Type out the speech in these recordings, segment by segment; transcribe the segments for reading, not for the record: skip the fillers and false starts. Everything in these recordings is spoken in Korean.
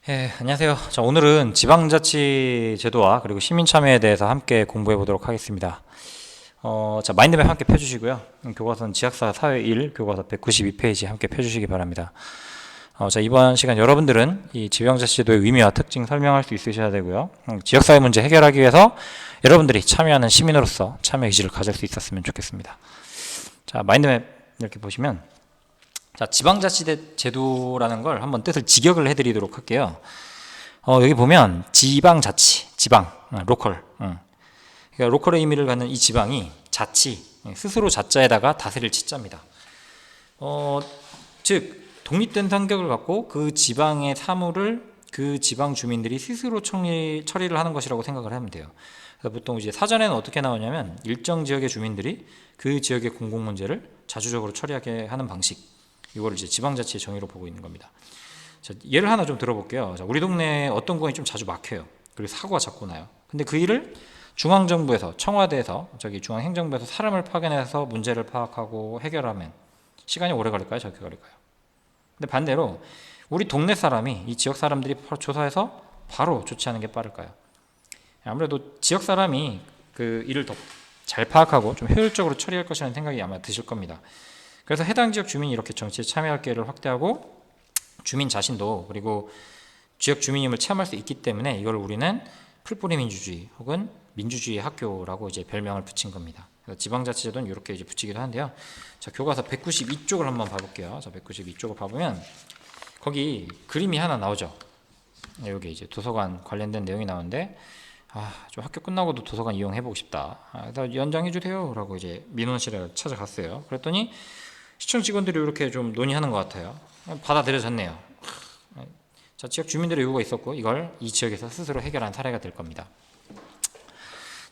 안녕하세요. 자, 오늘은 지방자치 제도와 그리고 시민참여에 대해서 함께 공부해 보도록 하겠습니다. 자, 마인드맵 함께 펴주시고요. 교과서는 지학사 사회 1, 교과서 192페이지 함께 펴주시기 바랍니다. 자, 이번 시간 여러분들은 이 지방자치 제도의 의미와 특징 설명할 수 있으셔야 되고요. 지역사회 문제 해결하기 위해서 여러분들이 참여하는 시민으로서 참여 의지를 가질 수 있었으면 좋겠습니다. 자, 마인드맵 이렇게 보시면 자, 지방자치 제도라는 걸 한번 뜻을 직역을 해드리도록 할게요. 여기 보면 지방자치, 지방, 로컬. 그러니까 로컬의 의미를 갖는 이 지방이 자치, 스스로 자자에다가 다스릴 치자입니다. 즉 독립된 성격을 갖고 그 지방의 사물을 그 지방 주민들이 스스로 처리를 하는 것이라고 생각을 하면 돼요. 그래서 보통 이제 사전에는 어떻게 나오냐면 일정 지역의 주민들이 그 지역의 공공 문제를 자주적으로 처리하게 하는 방식. 이거를 이제 지방자치의 정의로 보고 있는 겁니다. 자, 예를 하나 좀 들어볼게요. 자, 우리 동네에 어떤 구간이 좀 자주 막혀요. 그리고 사고가 자꾸 나요. 근데 그 일을 중앙정부에서, 청와대에서, 중앙행정부에서 사람을 파견해서 문제를 파악하고 해결하면 시간이 오래 걸릴까요? 적게 걸릴까요? 근데 반대로 우리 동네 사람이 이 지역 사람들이 조사해서 바로 조치하는 게 빠를까요? 아무래도 지역 사람이 그 일을 더 잘 파악하고 좀 효율적으로 처리할 것이라는 생각이 아마 드실 겁니다. 그래서 해당 지역 주민이 이렇게 정치에 참여할 기회를 확대하고 주민 자신도 그리고 지역 주민임을 체험할 수 있기 때문에 이걸 우리는 풀뿌리 민주주의 혹은 민주주의 학교라고 이제 별명을 붙인 겁니다. 그래서 지방자치제도는 이렇게 이제 붙이기도 한데요. 자, 교과서 192쪽을 한번 봐볼게요. 자, 192쪽을 봐보면 거기 그림이 하나 나오죠. 여기 이제 도서관 관련된 내용이 나오는데 좀 학교 끝나고도 도서관 이용해보고 싶다. 그래서 연장해주세요 라고 이제 민원실에 찾아갔어요. 그랬더니 시청 직원들이 이렇게 좀 논의하는 것 같아요. 받아들여졌네요. 자, 지역 주민들의 요구가 있었고 이걸 이 지역에서 스스로 해결한 사례가 될 겁니다.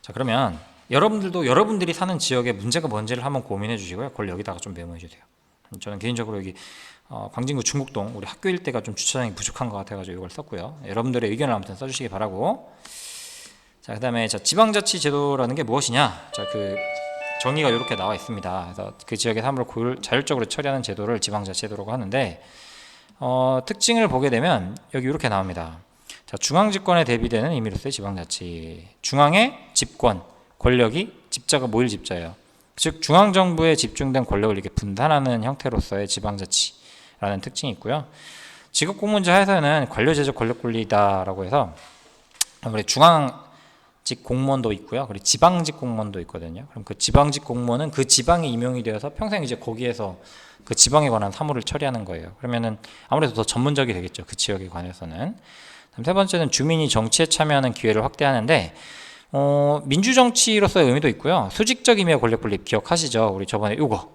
자, 그러면 여러분들도 여러분들이 사는 지역의 문제가 뭔지를 한번 고민해 주시고요. 그걸 여기다가 좀 메모해 주세요. 저는 개인적으로 여기 광진구 중국동 우리 학교 일대가 좀 주차장이 부족한 것 같아가지고 이걸 썼고요. 여러분들의 의견을 아무튼 써주시기 바라고. 자, 그 다음에 지방자치 제도라는 게 무엇이냐? 자, 그 정의가 이렇게 나와 있습니다. 그래서 그 지역의 사물을 자율적으로 처리하는 제도를 지방자치제도라고 하는데 특징을 보게 되면 여기 이렇게 나옵니다. 자, 중앙집권에 대비되는 의미로서의 지방자치. 중앙의 집권, 권력이 집자가 모일 집자예요. 즉 중앙정부에 집중된 권력을 이렇게 분산하는 형태로서의 지방자치라는 특징이 있고요. 직업공무제 하에서는 관료제적 권력분리다라고 해서 우리 중앙직 공무원도 있고요. 그리고 지방직 공무원도 있거든요. 그럼 그 지방직 공무원은 그 지방에 임용이 되어서 평생 이제 거기에서 그 지방에 관한 사무를 처리하는 거예요. 그러면은 아무래도 더 전문적이 되겠죠. 그 지역에 관해서는. 세 번째는 주민이 정치에 참여하는 기회를 확대하는데 민주정치로서의 의미도 있고요. 수직적 임의와 권력 분립 기억하시죠? 우리 저번에 이거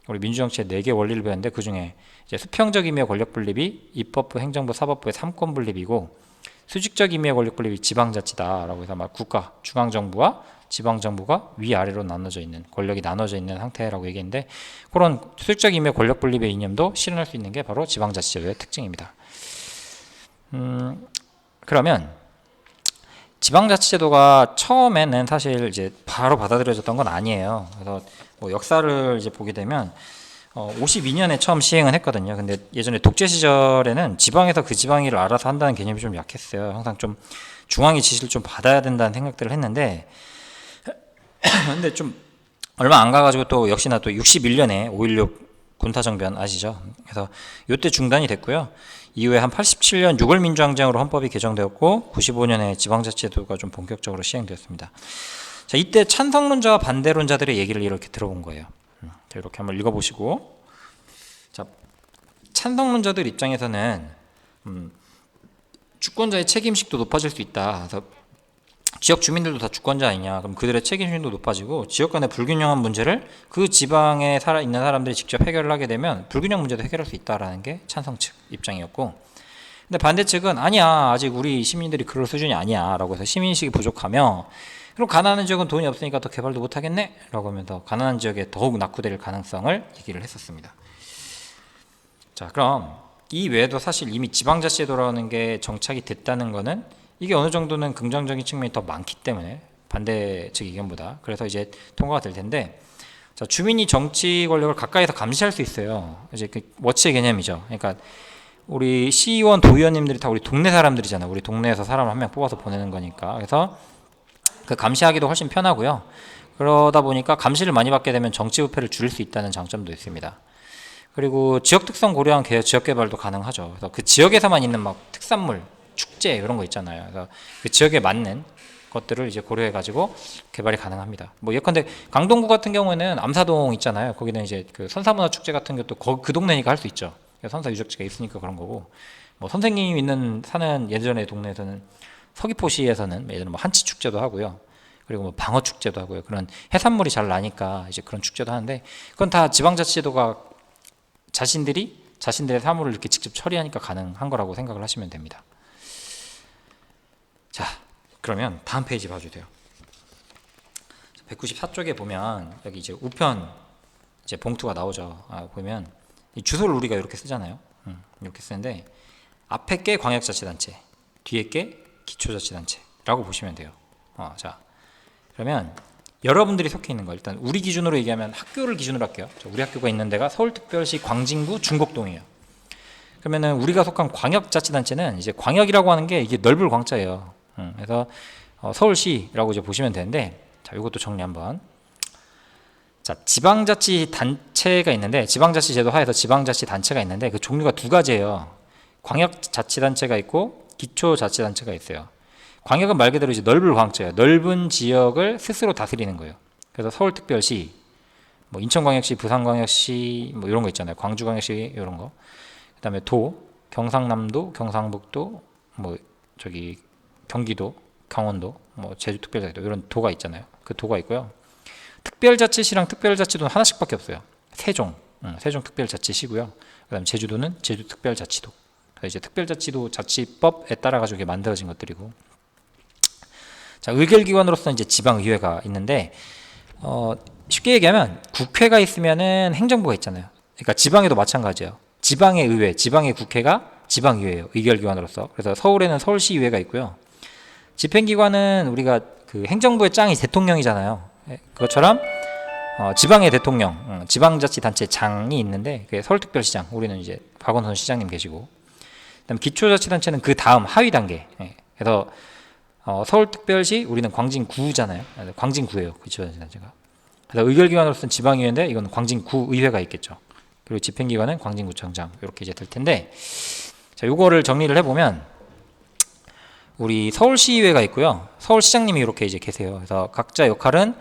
우리 민주정치의 4개 원리를 배웠는데 그 중에 이제 수평적 임의와 권력 분립이 입법부, 행정부, 사법부의 3권 분립이고 수직적 임의와 권력 분립이 지방자치다라고 해서 막 국가, 중앙정부와 지방정부가 위아래로 나눠져 있는 권력이 나눠져 있는 상태라고 얘기했는데 그런 수직적 임의 권력 분립의 이념도 실현할 수 있는 게 바로 지방자치제도의 특징입니다. 그러면 지방자치제도가 처음에는 사실 이제 바로 받아들여졌던 건 아니에요. 그래서 뭐 역사를 이제 보게 되면 52년에 처음 시행은 했거든요. 근데 예전에 독재 시절에는 지방에서 그 지방 일을 알아서 한다는 개념이 좀 약했어요. 항상 좀 중앙의 지시를 좀 받아야 된다는 생각들을 했는데 근데 좀 얼마 안 가가지고 또 역시나 또 61년에 5.16 군사정변 아시죠? 그래서 이때 중단이 됐고요. 이후에 한 87년 6월 민주항쟁으로 헌법이 개정되었고 95년에 지방자치제도가 좀 본격적으로 시행되었습니다. 자, 이때 찬성론자와 반대론자들의 얘기를 이렇게 들어본 거예요. 자, 이렇게 한번 읽어보시고 자, 찬성론자들 입장에서는 주권자의 책임식도 높아질 수 있다. 그래서 지역 주민들도 다 주권자 아니냐. 그럼 그들의 책임심도 높아지고 지역 간의 불균형한 문제를 그 지방에 있는 사람들이 직접 해결을 하게 되면 불균형 문제도 해결할 수 있다라는 게 찬성 측 입장이었고 근데 반대 측은 아니야. 아직 우리 시민들이 그럴 수준이 아니야. 라고 해서 시민의식이 부족하며 그럼 가난한 지역은 돈이 없으니까 더 개발도 못하겠네? 라고 하면서 가난한 지역에 더욱 낙후될 가능성을 얘기를 했었습니다. 자, 그럼 이 외에도 사실 이미 지방자치제도라는 게 정착이 됐다는 거는 이게 어느 정도는 긍정적인 측면이 더 많기 때문에 반대 측 의견보다 그래서 이제 통과가 될 텐데 자, 주민이 정치 권력을 가까이서 감시할 수 있어요. 이제 그 워치의 개념이죠. 그러니까 우리 시의원, 도의원님들이 다 우리 동네 사람들이잖아요. 우리 동네에서 사람을 한 명 뽑아서 보내는 거니까. 그래서 그 감시하기도 훨씬 편하고요. 그러다 보니까 감시를 많이 받게 되면 정치 부패를 줄일 수 있다는 장점도 있습니다. 그리고 지역 특성 고려한 지역 개발도 가능하죠. 그래서 그 지역에서만 있는 막 특산물, 축제 이런 거 있잖아요. 그래서 그 지역에 맞는 것들을 이제 고려해 가지고 개발이 가능합니다. 뭐 예컨대 강동구 같은 경우에는 암사동 있잖아요. 거기는 이제 그 선사문화 축제 같은 것도 그 동네니까 할 수 있죠. 선사 유적지가 있으니까 그런 거고, 뭐 선생님이 사는 예전에 동네에서는 서귀포시에서는 예전에 뭐 한치 축제도 하고요. 그리고 뭐 방어 축제도 하고요. 그런 해산물이 잘 나니까 이제 그런 축제도 하는데, 그건 다 지방자치제도가 자신들의 사물을 이렇게 직접 처리하니까 가능한 거라고 생각을 하시면 됩니다. 자, 그러면 다음 페이지 봐주세요. 194쪽에 보면 여기 이제 우편 이제 봉투가 나오죠. 보면 이 주소를 우리가 이렇게 쓰잖아요. 이렇게 쓰는데 앞에 게 광역자치단체, 뒤에 게 기초자치단체라고 보시면 돼요. 자, 그러면 여러분들이 속해 있는 거, 일단 우리 기준으로 얘기하면 학교를 기준으로 할게요. 우리 학교가 있는 데가 서울특별시 광진구 중곡동이에요. 그러면은 우리가 속한 광역자치단체는 이제 광역이라고 하는 게 이게 넓을 광자예요. 그래서 서울시라고 이제 보시면 되는데, 자, 이것도 정리 한번. 자, 지방자치단체가 있는데, 지방자치제도 하에서 지방자치단체가 있는데 그 종류가 두 가지예요. 광역자치단체가 있고 기초자치단체가 있어요. 광역은 말 그대로 이제 넓을 광자예요. 넓은 지역을 스스로 다스리는 거예요. 그래서 서울특별시, 뭐 인천광역시, 부산광역시, 뭐 이런 거 있잖아요. 광주광역시 이런 거. 그다음에 경상남도, 경상북도, 뭐 저기 경기도, 강원도, 뭐 제주특별자치도 이런 도가 있잖아요. 그 도가 있고요. 특별자치시랑 특별자치도는 하나씩밖에 없어요. 세종특별자치시고요. 그다음에 제주도는 제주특별자치도. 그래서 이제 특별자치도 자치법에 따라 가지고 이게 만들어진 것들이고. 자, 의결기관으로서 이제 지방의회가 있는데, 쉽게 얘기하면 국회가 있으면은 행정부가 있잖아요. 그러니까 지방에도 마찬가지예요. 지방의 의회, 지방의 국회가 지방의회예요. 의결기관으로서. 그래서 서울에는 서울시의회가 있고요. 집행기관은 우리가 그 행정부의 짱이 대통령이잖아요. 그것처럼 지방의 대통령, 지방자치단체장이 있는데 그게 서울특별시장, 우리는 이제 박원순 시장님 계시고, 그다음 기초자치단체는 그 다음 하위 단계. 그래서 서울특별시, 우리는 광진구잖아요. 광진구예요, 기초자치단체가. 그래서 의결기관으로서는 지방의회인데 이건 광진구의회가 있겠죠. 그리고 집행기관은 광진구청장, 이렇게 이제 될 텐데, 자, 요거를 정리를 해보면 우리 서울시의회가 있고요. 서울시장님이 이렇게 이제 계세요. 그래서 각자 역할은,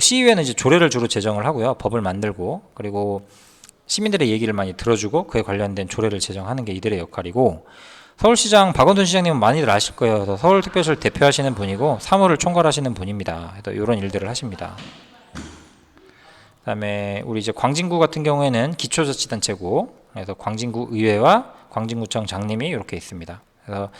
시의회는 이제 조례를 주로 제정을 하고요. 법을 만들고, 그리고 시민들의 얘기를 많이 들어주고 그에 관련된 조례를 제정하는 게 이들의 역할이고, 서울시장 박원순 시장님은 많이들 아실 거예요. 그래서 서울특별시를 대표하시는 분이고 사무를 총괄하시는 분입니다. 그래서 이런 일들을 하십니다. 그다음에 우리 이제 광진구 같은 경우에는 기초자치단체고, 그래서 광진구 의회와 광진구청 장님이 이렇게 있습니다. 그래서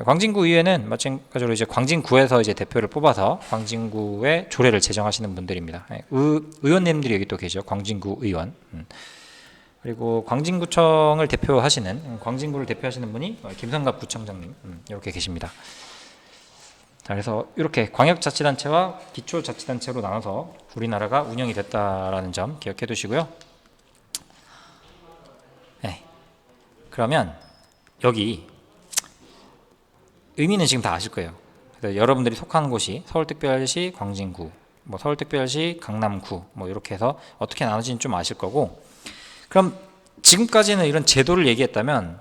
광진구 의회는 마찬가지로 이제 광진구에서 이제 대표를 뽑아서 광진구의 조례를 제정하시는 분들입니다. 의원님들이 여기 또 계죠. 광진구 의원. 그리고 광진구청을 대표하시는, 광진구를 대표하시는 분이 김성갑 구청장님, 이렇게 계십니다. 자, 그래서 이렇게 광역자치단체와 기초자치단체로 나눠서 우리나라가 운영이 됐다라는 점 기억해 두시고요. 네. 그러면 여기 의미는 지금 다 아실 거예요. 그래서 여러분들이 속한 곳이 서울특별시 광진구, 뭐 서울특별시 강남구, 뭐 이렇게 해서 어떻게 나눠지는지 좀 아실 거고, 그럼 지금까지는 이런 제도를 얘기했다면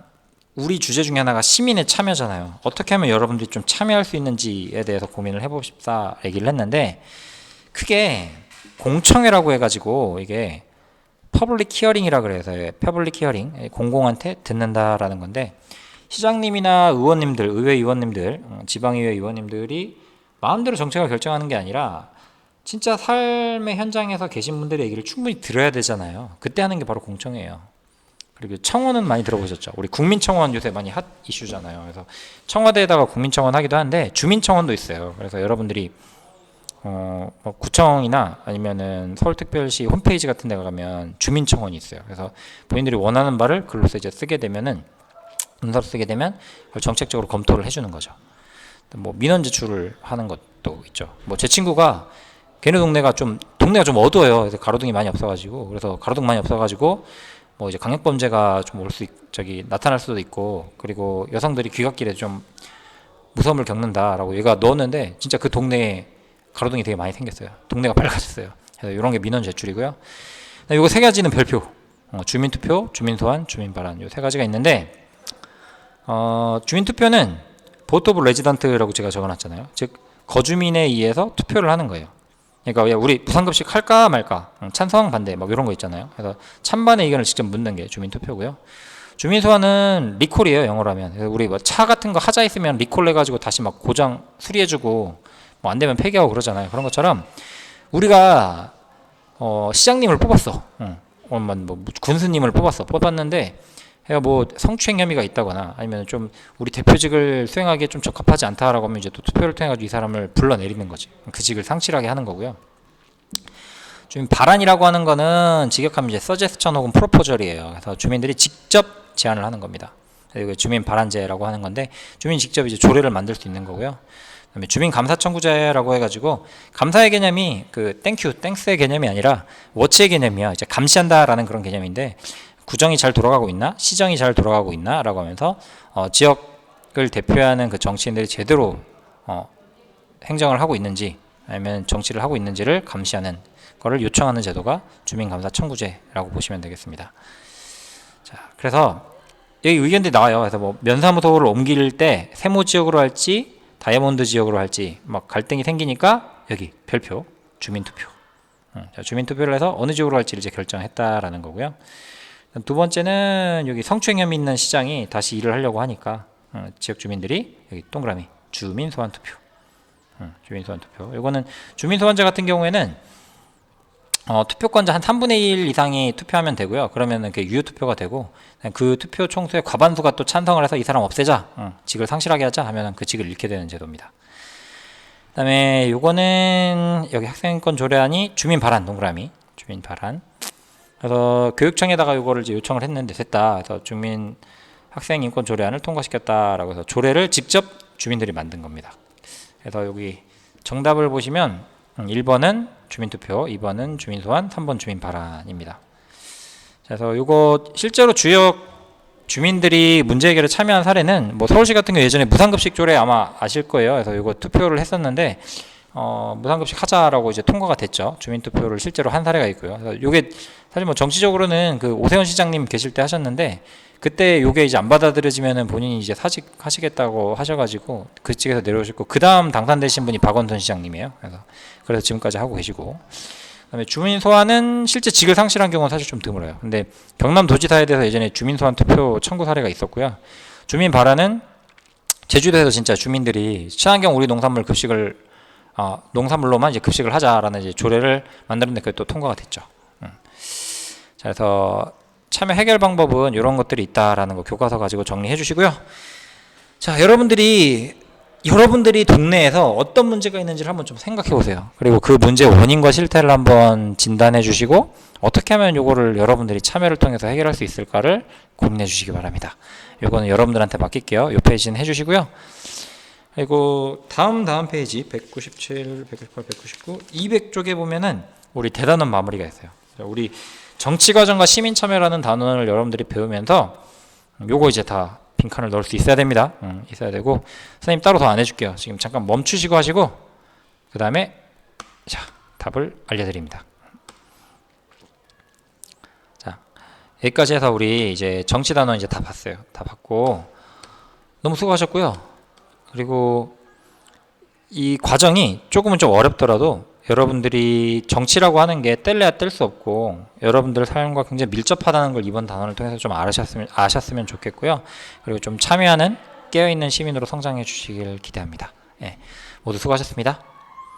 우리 주제 중에 하나가 시민의 참여잖아요. 어떻게 하면 여러분들이 좀 참여할 수 있는지에 대해서 고민을 해봅시다 얘기를 했는데, 크게 공청회라고 해가지고 이게 퍼블릭 히어링이라 그래서 퍼블릭 히어링, 공공한테 듣는다라는 건데, 시장님이나 의원님들, 의회 의원님들, 지방의회 의원님들이 마음대로 정책을 결정하는 게 아니라 진짜 삶의 현장에서 계신 분들의 얘기를 충분히 들어야 되잖아요. 그때 하는 게 바로 공청회예요. 그리고 청원은 많이 들어보셨죠? 우리 국민청원 요새 많이 핫 이슈잖아요. 그래서 청와대에다가 국민청원 하기도 하는데 주민청원도 있어요. 그래서 여러분들이 뭐 구청이나 아니면은 서울특별시 홈페이지 같은 데 가면 주민청원이 있어요. 그래서 본인들이 원하는 바를 글로서 이제 쓰게 되면은, 문서로 쓰게 되면 그걸 정책적으로 검토를 해주는 거죠. 뭐 민원 제출을 하는 것도 있죠. 뭐 제 친구가 걔네 동네가 좀 어두워요. 그래서 가로등이 많이 없어가지고, 뭐 이제 강력범죄가 좀 나타날 수도 있고, 그리고 여성들이 귀갓길에 좀 무서움을 겪는다라고 얘가 넣었는데 진짜 그 동네에 가로등이 되게 많이 생겼어요. 동네가 밝아졌어요. 그래서 이런 게 민원 제출이고요. 이거 세 가지는 별표. 주민투표, 주민소환, 주민발안, 이 세 가지가 있는데, 주민투표는 보트 오브 레지던트라고 제가 적어놨잖아요. 즉 거주민에 의해서 투표를 하는 거예요. 그러니까 우리 무상급식 할까 말까, 찬성 반대 막 이런 거 있잖아요. 그래서 찬반의 의견을 직접 묻는 게 주민투표고요. 주민소환은 리콜이에요, 영어로 하면. 그래서 우리 뭐 차 같은 거 하자 있으면 리콜 해가지고 다시 막 고장 수리해주고 뭐 안 되면 폐기하고 그러잖아요. 그런 것처럼 우리가 시장님을 뽑았어. 뭐 군수님을 뽑았는데 해가 뭐 성추행 혐의가 있다거나 아니면 좀 우리 대표직을 수행하기에 좀 적합하지 않다라고 하면 이제 또 투표를 통해 가지고 이 사람을 불러내리는 거지. 그 직을 상실하게 하는 거고요. 주민 발안이라고 하는 거는 직역하면 이제 서제스천 혹은 프로포절이에요. 그래서 주민들이 직접 제안을 하는 겁니다. 그리고 주민 발안제라고 하는 건데, 주민이 직접 이제 조례를 만들 수 있는 거고요. 그다음에 주민 감사 청구제라고 해가지고, 감사의 개념이 그 땡스의 개념이 아니라 워치의 개념이야. 이제 감시한다라는 그런 개념인데, 구정이 잘 돌아가고 있나, 시정이 잘 돌아가고 있나라고 하면서 지역을 대표하는 그 정치인들이 제대로 행정을 하고 있는지 아니면 정치를 하고 있는지를 감시하는 거를 요청하는 제도가 주민감사 청구제라고 보시면 되겠습니다. 자, 그래서 여기 의견들이 나와요. 그래서 뭐 면사무소를 옮길 때 세모 지역으로 할지 다이아몬드 지역으로 할지 막 갈등이 생기니까 여기 별표 주민투표. 자, 주민투표를 해서 어느 지역으로 할지를 이제 결정했다라는 거고요. 두 번째는 여기 성추행 혐의 있는 시장이 다시 일을 하려고 하니까 지역 주민들이 여기 동그라미 주민소환 투표. 주민소환 투표. 이거는 주민소환제 같은 경우에는 투표권자 한 3분의 1 이상이 투표하면 되고요. 그러면은 그 유효투표가 되고, 그 투표 총수의 과반수가 또 찬성을 해서 이 사람 없애자, 직을 상실하게 하자 하면은 그 직을 잃게 되는 제도입니다. 그다음에 요거는 여기 학생인권 조례안이 주민 발안 동그라미 주민 발안. 그래서 교육청에다가 요거를 이제 요청을 했는데 됐다. 그래서 주민 학생인권 조례안을 통과시켰다라고 해서 조례를 직접 주민들이 만든 겁니다. 그래서 여기 정답을 보시면 1번은 주민투표, 2번은 주민소환, 3번 주민발안입니다. 그래서 이거 실제로 주역 주민들이 문제 해결에 참여한 사례는 뭐 서울시 같은 경우 예전에 무상급식 조례 아마 아실 거예요. 그래서 이거 투표를 했었는데 무상급식 하자라고 이제 통과가 됐죠. 주민투표를 실제로 한 사례가 있고요. 그래서 이게 사실 뭐 정치적으로는 그 오세훈 시장님 계실 때 하셨는데, 그때 요게 이제 안 받아들여지면은 본인이 이제 사직하시겠다고 하셔가지고 그 직에서 내려오셨고, 그 다음 당선되신 분이 박원순 시장님이에요. 그래서 지금까지 하고 계시고, 그다음에 주민소환은 실제 직을 상실한 경우는 사실 좀 드물어요. 근데 경남도지사에 대해서 예전에 주민소환 투표 청구 사례가 있었고요. 주민 발안은 제주도에서 진짜 주민들이 친환경 우리 농산물 급식을 농산물로만 이제 급식을 하자라는 이제 조례를 만들었는데 그게 또 통과가 됐죠. 자, 그래서 참여 해결 방법은 이런 것들이 있다라는 거 교과서 가지고 정리해 주시고요. 자, 여러분들이 동네에서 어떤 문제가 있는지를 한번 좀 생각해 보세요. 그리고 그 문제의 원인과 실태를 한번 진단해 주시고 어떻게 하면 요거를 여러분들이 참여를 통해서 해결할 수 있을까를 고민해 주시기 바랍니다. 요거는 여러분들한테 맡길게요. 요 페이지는 해 주시고요. 그리고 다음 페이지 197, 198, 199, 200쪽에 보면은 우리 대단원 마무리가 있어요. 우리 정치과정과 시민참여라는 단원을 여러분들이 배우면서 요거 이제 다 빈칸을 넣을 수 있어야 됩니다. 있어야 되고, 선생님 따로 더 안 해줄게요. 지금 잠깐 멈추시고 하시고 그 다음에 자 답을 알려드립니다. 자, 여기까지 해서 우리 이제 정치 단원 이제 다 봤어요. 다 봤고 너무 수고하셨고요. 그리고 이 과정이 조금은 좀 어렵더라도 여러분들이 정치라고 하는 게 뗄래야 뗄 수 없고 여러분들 삶과 굉장히 밀접하다는 걸 이번 단원을 통해서 좀 아셨으면 좋겠고요. 그리고 좀 참여하는 깨어있는 시민으로 성장해 주시길 기대합니다. 예, 모두 수고하셨습니다.